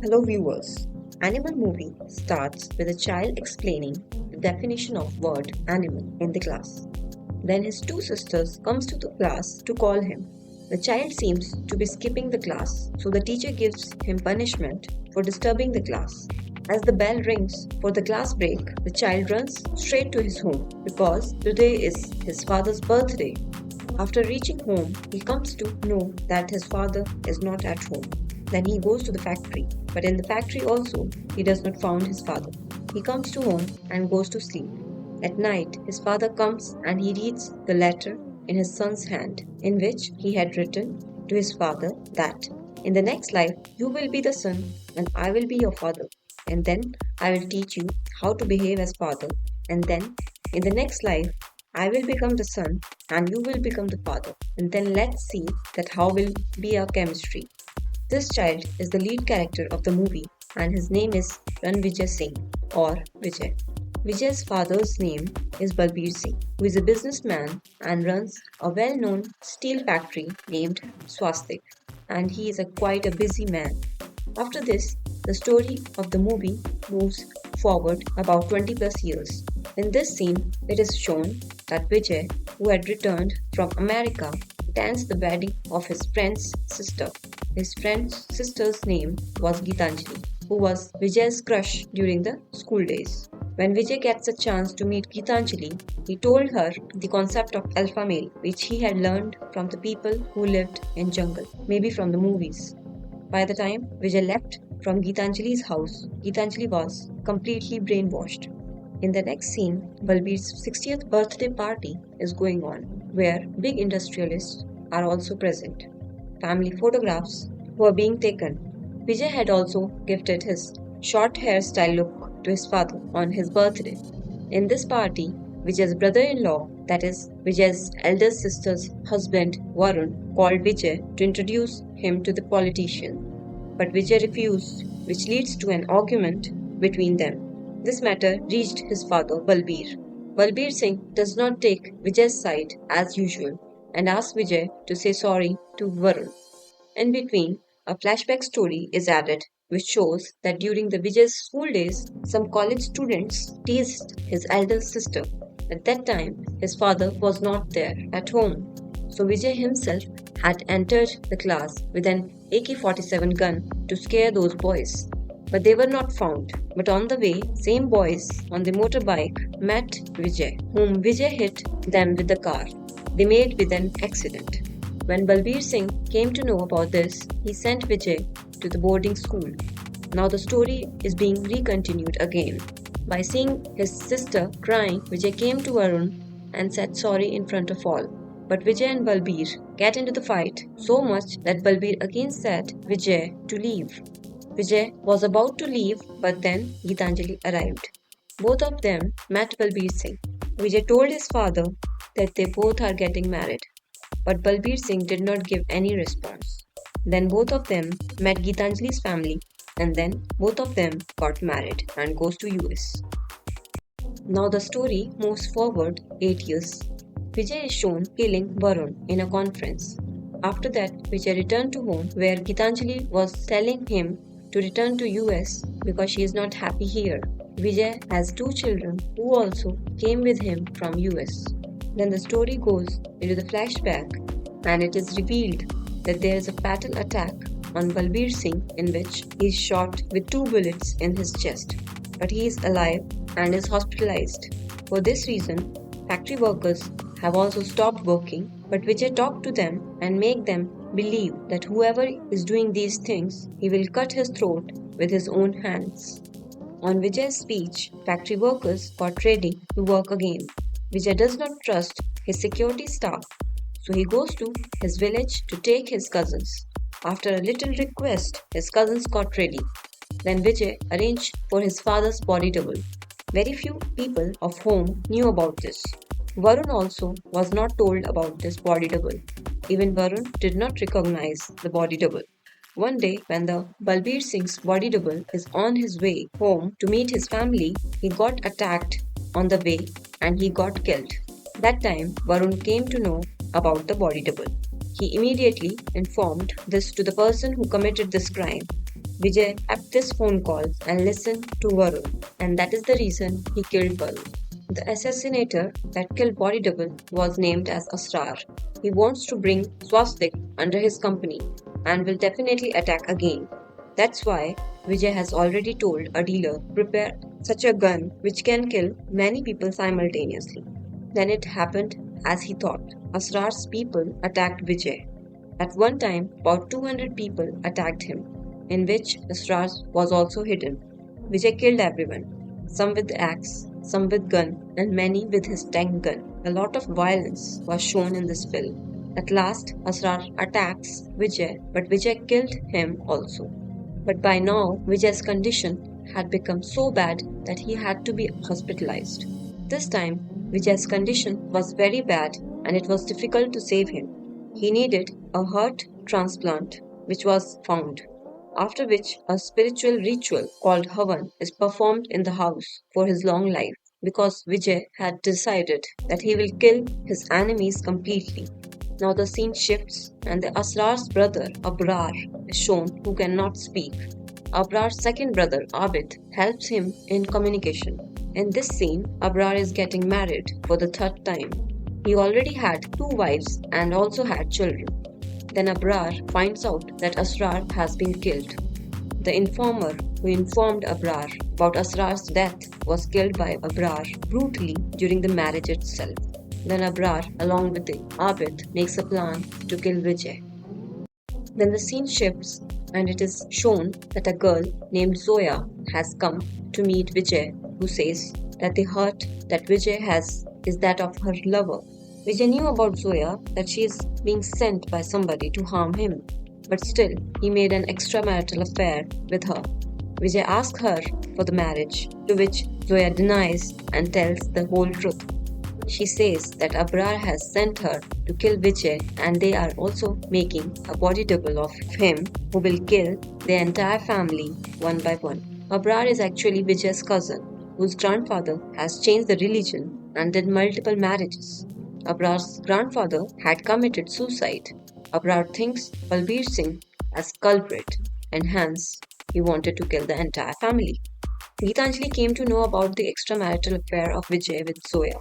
Hello viewers. Animal movie starts with a child explaining the definition of word animal in the class. Then his two sisters comes to the class to call him. The child seems to be skipping the class, so the teacher gives him punishment for disturbing the class. As the bell rings for the class break, the child runs straight to his home because today is his father's birthday. After reaching home, he comes to know that his father is not at home. Then he goes to the factory, but in the factory also, he does not find his father. He comes to home and goes to sleep. At night, his father comes and he reads the letter in his son's hand, in which he had written to his father that in the next life you will be the son and I will be your father, and then I will teach you how to behave as father, and then in the next life I will become the son and you will become the father, and then let's see that how will be our chemistry. This child is the lead character of the movie and his name is Ranvijay Singh or Vijay. Vijay's father's name is Balbir Singh, who is a businessman and runs a well-known steel factory named Swastik, and he is quite a busy man. After this, the story of the movie moves forward about 20 plus years. In this scene, it is shown that Vijay, who had returned from America, attends the wedding of his friend's sister. His friend's sister's name was Gitanjali, who was Vijay's crush during the school days. When Vijay gets a chance to meet Gitanjali, he told her the concept of alpha male, which he had learned from the people who lived in jungle, maybe from the movies. By the time Vijay left from Gitanjali's house, Gitanjali was completely brainwashed. In the next scene, Balbir's 60th birthday party is going on, where big industrialists are also present. Family photographs were being taken. Vijay had also gifted his short hairstyle look to his father on his birthday. In this party, Vijay's brother-in-law, that is Vijay's elder sister's husband Varun, called Vijay to introduce him to the politician. But Vijay refused, which leads to an argument between them. This matter reached his father Balbir. Balbir Singh does not take Vijay's side as usual and asks Vijay to say sorry to Varun. In between, a flashback story is added which shows that during the Vijay's school days, some college students teased his elder sister. At that time, his father was not there at home. So Vijay himself had entered the class with an AK-47 gun to scare those boys. But they were not found. But on the way, same boys on the motorbike met Vijay, whom Vijay hit them with the car. They made with an accident. When Balbir Singh came to know about this, he sent Vijay to the boarding school. Now the story is being recontinued again. By seeing his sister crying, Vijay came to Arun and said sorry in front of all. But Vijay and Balbir get into the fight so much that Balbir again said Vijay to leave. Vijay was about to leave, but then Gitanjali arrived. Both of them met Balbir Singh. Vijay told his father that they both are getting married, but Balbir Singh did not give any response. Then both of them met Gitanjali's family, and then both of them got married and goes to US. Now the story moves forward 8 years. Vijay is shown killing Varun in a conference. After that, Vijay returned to home where Gitanjali was telling him to return to US because she is not happy here. Vijay has 2 children who also came with him from US. Then the story goes into the flashback and it is revealed that there is a fatal attack on Balbir Singh in which he is shot with 2 bullets in his chest. But he is alive and is hospitalized. For this reason, factory workers have also stopped working, but Vijay talked to them and make them believe that whoever is doing these things, he will cut his throat with his own hands. On Vijay's speech, factory workers got ready to work again. Vijay does not trust his security staff, so he goes to his village to take his cousins. After a little request, his cousins got ready. Then Vijay arranged for his father's body double. Very few people of home knew about this. Varun also was not told about this body double. Even Varun did not recognize the body double. One day, when the Balbir Singh's body double is on his way home to meet his family, he got attacked on the way and he got killed. That time, Varun came to know about the body double. He immediately informed this to the person who committed this crime. Vijay kept this phone call and listened to Varun, and that is the reason he killed Varun. The assassinator that killed Body Double was named as Asrar. He wants to bring Swastik under his company and will definitely attack again. That's why Vijay has already told a dealer prepare such a gun which can kill many people simultaneously. Then it happened as he thought. Asrar's people attacked Vijay. At one time, about 200 people attacked him, in which Asrar was also hidden. Vijay killed everyone, some with axe, some with gun, and many with his tank gun. A lot of violence was shown in this film. At last, Asrar attacks Vijay, but Vijay killed him also. But by now, Vijay's condition had become so bad that he had to be hospitalized. This time, Vijay's condition was very bad and it was difficult to save him. He needed a heart transplant, which was found. After which, a spiritual ritual called Havan is performed in the house for his long life because Vijay had decided that he will kill his enemies completely. Now the scene shifts and the Asrar's brother Abrar is shown who cannot speak. Abrar's second brother Abid helps him in communication. In this scene, Abrar is getting married for the third time. He already had two wives and also had children. Then Abrar finds out that Asrar has been killed. The informer who informed Abrar about Asrar's death was killed by Abrar brutally during the marriage itself. Then Abrar, along with the Abid, makes a plan to kill Vijay. Then the scene shifts and it is shown that a girl named Zoya has come to meet Vijay, who says that the hurt that Vijay has is that of her lover. Vijay knew about Zoya that she is being sent by somebody to harm him, but still he made an extramarital affair with her. Vijay asks her for the marriage, to which Zoya denies and tells the whole truth. She says that Abrar has sent her to kill Vijay and they are also making a body double of him who will kill the entire family one by one. Abrar is actually Vijay's cousin, whose grandfather has changed the religion and did multiple marriages. Abrar's grandfather had committed suicide. Abrar thinks Balbir Singh as culprit and hence he wanted to kill the entire family. Geetanjali came to know about the extramarital affair of Vijay with Zoya.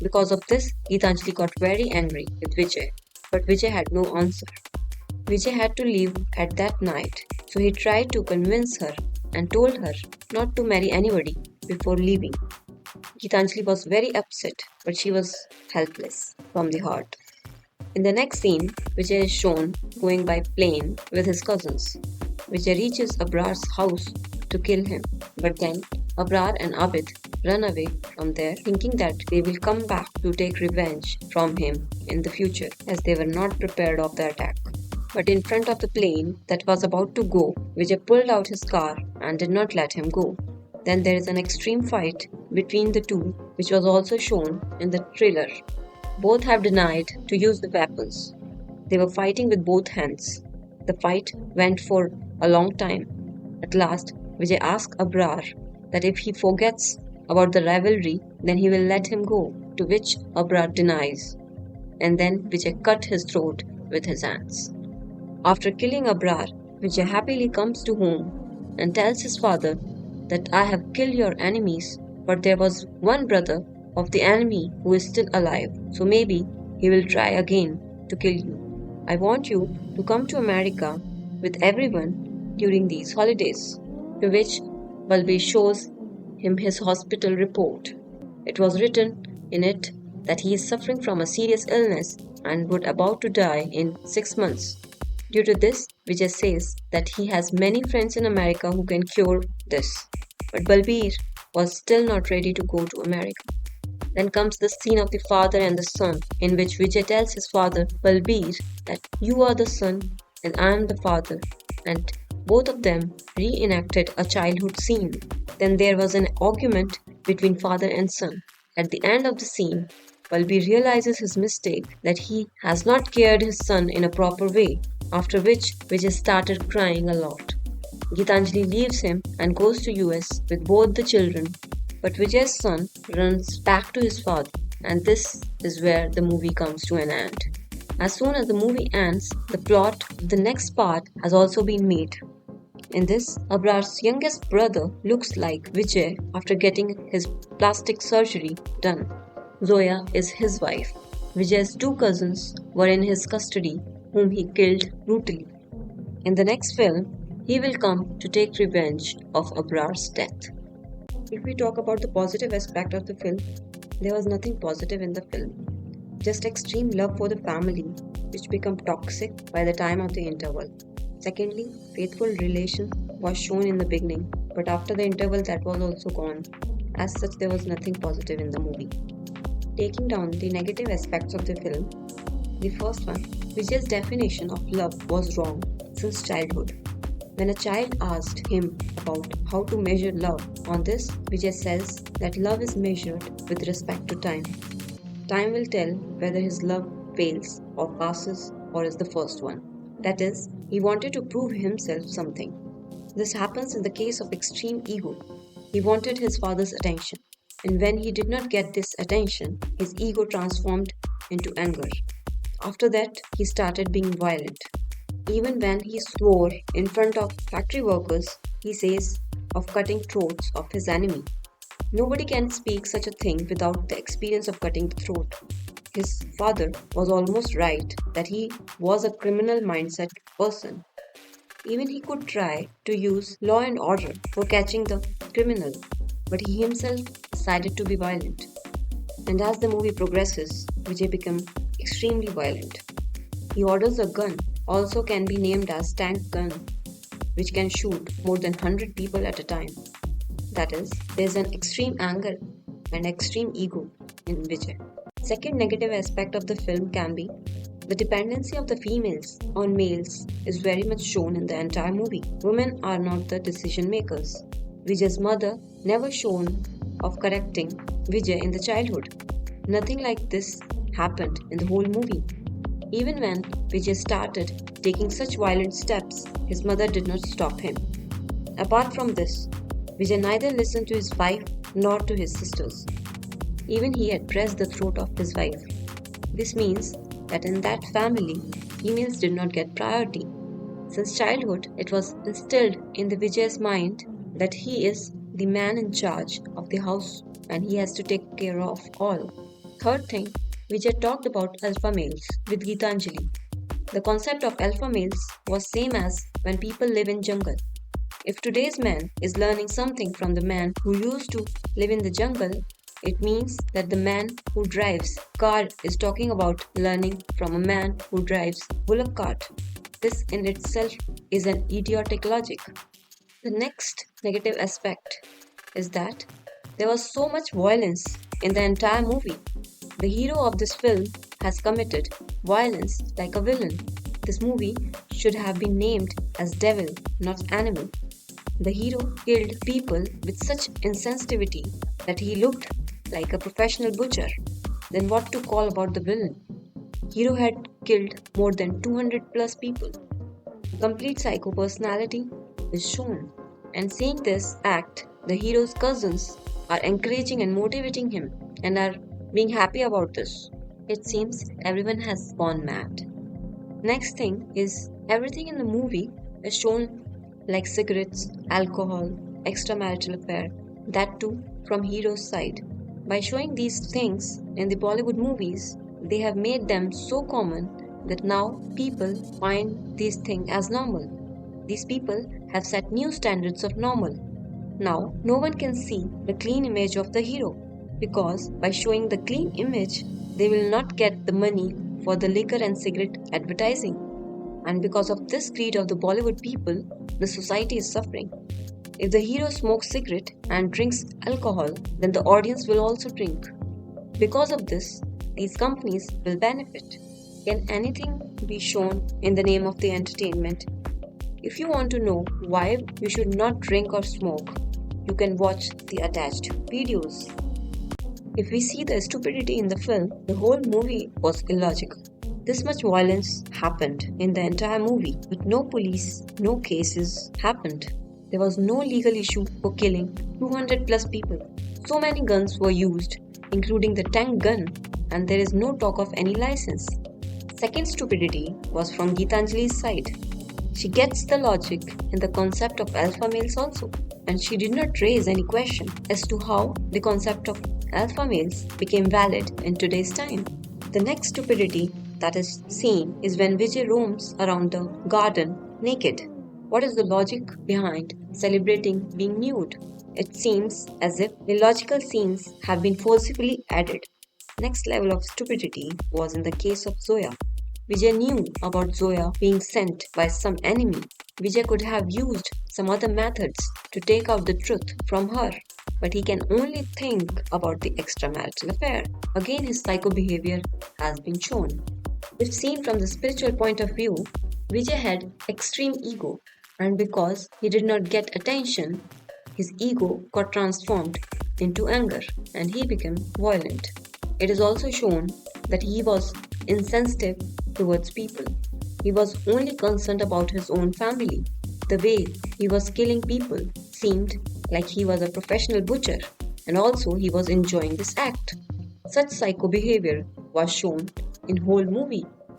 Because of this, Geetanjali got very angry with Vijay, but Vijay had no answer. Vijay had to leave at that night, so he tried to convince her and told her not to marry anybody before leaving. Geetanjali was very upset, but she was helpless from the heart. In the next scene, Vijay is shown going by plane with his cousins. Vijay reaches Abrar's house to kill him, but then Abrar and Abid run away from there, thinking that they will come back to take revenge from him in the future, as they were not prepared of the attack. But in front of the plane that was about to go, Vijay pulled out his car and did not let him go. Then there is an extreme fight between the two, which was also shown in the trailer. Both have denied to use the weapons. They were fighting with both hands. The fight went for a long time. At last, Vijay asked Abrar that if he forgets about the rivalry, then he will let him go, to which Abrar denies. And then Vijay cut his throat with his hands. After killing Abrar, Vijay happily comes to home and tells his father that I have killed your enemies, but there was one brother of the enemy who is still alive, so maybe he will try again to kill you. I want you to come to America with everyone during these holidays, to which Balbir shows him his hospital report. It was written in it that he is suffering from a serious illness and would about to die in 6 months. Due to this, Vijay says that he has many friends in America who can cure this. But Balbir was still not ready to go to America. Then comes the scene of the father and the son, in which Vijay tells his father, Balbir, that you are the son and I am the father, and both of them reenacted a childhood scene. Then there was an argument between father and son. At the end of the scene, Balbir realizes his mistake, that he has not cared his son in a proper way, after which Vijay started crying a lot. Geetanjali leaves him and goes to US with both the children, but Vijay's son runs back to his father, and this is where the movie comes to an end. As soon as the movie ends, the plot of the next part has also been made. In this, Abrar's youngest brother looks like Vijay after getting his plastic surgery done. Zoya is his wife. Vijay's two cousins were in his custody, whom he killed brutally. In the next film, he will come to take revenge of Abrar's death. If we talk about the positive aspect of the film, there was nothing positive in the film. Just extreme love for the family, which became toxic by the time of the interval. Secondly, faithful relation was shown in the beginning, but after the interval that was also gone. As such, there was nothing positive in the movie. Taking down the negative aspects of the film, the first one, Vijay's definition of love was wrong since childhood. When a child asked him about how to measure love, on this, Vijay says that love is measured with respect to time. Time will tell whether his love fails or passes or is the first one. That is, he wanted to prove himself something. This happens in the case of extreme ego. He wanted his father's attention, and when he did not get this attention, his ego transformed into anger. After that, he started being violent. Even when he swore in front of factory workers, he says of cutting throats of his enemy. Nobody can speak such a thing without the experience of cutting the throat. His father was almost right that he was a criminal mindset person. Even he could try to use law and order for catching the criminal, but he himself decided to be violent. And as the movie progresses, Vijay becomes extremely violent. He orders a gun, also can be named as tank gun, which can shoot more than 100 people at a time. That is, there is an extreme anger and extreme ego in Vijay. Second negative aspect of the film can be the dependency of the females on males is very much shown in the entire movie. Women are not the decision makers. Vijay's mother never shown of correcting Vijay in the childhood. Nothing like this happened in the whole movie. Even when Vijay started taking such violent steps, his mother did not stop him. Apart from this, Vijay neither listened to his wife nor to his sisters. Even he had pressed the throat of his wife. This means that in that family, females did not get priority. Since childhood, it was instilled in the Vijay's mind that he is the man in charge of the house and he has to take care of all. Third thing, Vijay talked about alpha males with Gitanjali. The concept of alpha males was same as when people live in jungle. If today's man is learning something from the man who used to live in the jungle, it means that the man who drives car is talking about learning from a man who drives bullock cart. This in itself is an idiotic logic. The next negative aspect is that there was so much violence in the entire movie. The hero of this film has committed violence like a villain. This movie should have been named as Devil, not Animal. The hero killed people with such insensitivity that he looked like a professional butcher. Then what to call about the villain? Hero had killed more than 200 plus people. Complete psycho personality is shown. And seeing this act, the hero's cousins are encouraging and motivating him and are being happy about this. It seems everyone has gone mad. Next thing is everything in the movie is shown like cigarettes, alcohol, extramarital affair, that too from hero's side. By showing these things in the Bollywood movies, they have made them so common that now people find these things as normal. These people have set new standards of normal. Now, no one can see the clean image of the hero because by showing the clean image, they will not get the money for the liquor and cigarette advertising. And because of this greed of the Bollywood people, the society is suffering. If the hero smokes cigarette and drinks alcohol, then the audience will also drink. Because of this, these companies will benefit. Can anything be shown in the name of the entertainment? If you want to know why you should not drink or smoke, you can watch the attached videos. If we see the stupidity in the film, the whole movie was illogical. This much violence happened in the entire movie, but no police, no cases happened. There was no legal issue for killing 200 plus people. So many guns were used, including the tank gun, and there is no talk of any license. Second stupidity was from Gitanjali's side. She gets the logic in the concept of alpha males also, and she did not raise any question as to how the concept of alpha males became valid in today's time. The next stupidity that is seen is when Vijay roams around the garden naked. What is the logic behind celebrating being nude? It seems as if illogical scenes have been forcibly added. Next level of stupidity was in the case of Zoya. Vijay knew about Zoya being sent by some enemy. Vijay could have used some other methods to take out the truth from her, but he can only think about the extramarital affair. Again, his psycho behavior has been shown. If seen from the spiritual point of view, Vijay had extreme ego, and because he did not get attention, his ego got transformed into anger and he became violent. It is also shown that he was insensitive towards people. He was only concerned about his own family. The way he was killing people seemed like he was a professional butcher, and also he was enjoying this act. Such psycho behavior was shown in whole movie.